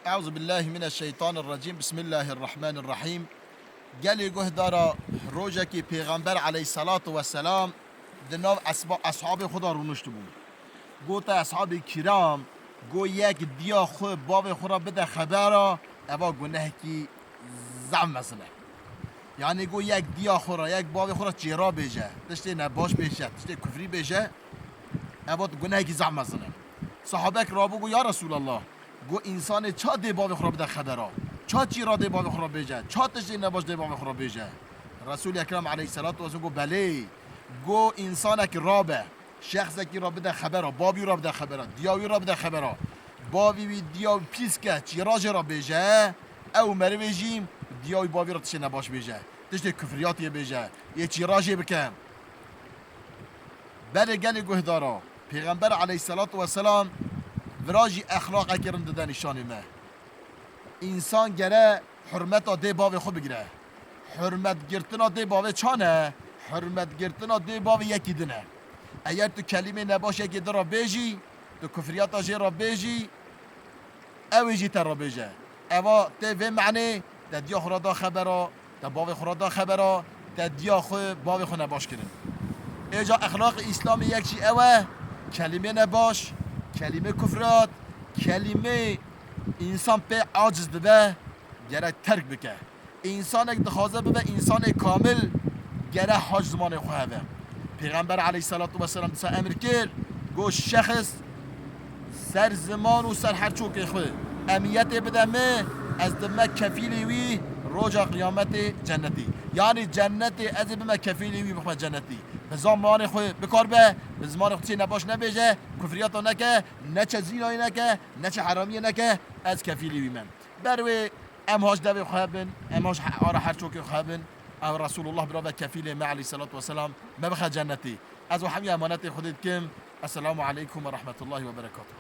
أعوذ بالله من الشيطان الرجيم بسم الله الرحمن الرحيم. قال دارا روجك پیغمبر عليه الصلاة والسلام دناو أصحاب خدا رو نشتبون قوت أصحاب الكرام قو يك ديا خو باب خورا بده خبره أبا گناه کی زعم مثلا يعني قو يك ديا خورا يك باب خورا چرا بيجه تشتي نباش بيجه تشتي كفري بيجه أبا گناه کی زعم مثلا صحابك رابو قو يا رسول الله گو انسان چا دی باب خورا بده خبره چا چی را دی باب خورا بیجه چا تشتی نباش دی باب خورا بیجه رسول اکرم علیه الصلاة والسلام گو بله گو انسان که رابه شخص که را بده خبره بابی را بده خبره دیاوی را بده خبره بابی وی دیاوی پیس که چی راج را بیجه او مری بیجیم دیاوی بابی را تشتی نباش بیجه تشتی کفریاتی بیجه یه چی راجی بکن بله گلی گهدارا پیغمبر علیه الصلاة والسلام وراجی اخلاق اکرم داده نشانی ما انسان گره حرمت دی باوی خود بگیره حرمت گرتنا دی باوی چانه حرمت گرتنا دی باوی یکی دنه اگر تو کلمه نباشه یکی در را بیجی تو کفریات آجی را بیجی اوی جی تر را بیجه اوا تی وی معنی تا دیا خورا دا خبره تا باوی خورا دا خبره تا دیا خو باوی خو نباش کرن ایجا اخلاق اسلامی یک چی اوه کلمه نباش کلمه کفرات کلمه انسان به عاجز ببه گره ترک بکه انسان اگه دخوازه ببه انسان کامل گره حاج زمان خواه به پیغمبر علیه الصلاة والسلام دسا امر کرد گو شخص سر زمان و سر هر چوک خواه امیت بده مه از دمه کفیلی وی روجا قیامت جنتی یعنی جنتی از دمه کفیلی وی بخمه جنتی به زمان خواه بکار به زمان خواه چی نباش نبیجه کفریات نکه نه چه زینایی نکه نه چه حرامی نکه از کفیلی وی من بروی امهاش دوی خواه بن امهاش آره هر چوک خواه بن او رسول الله برای کفیل ما علیه الصلاة والسلام ما بخه جنتی از و همی امانت خودت کم. السلام علیکم و رحمت الله و برکاته.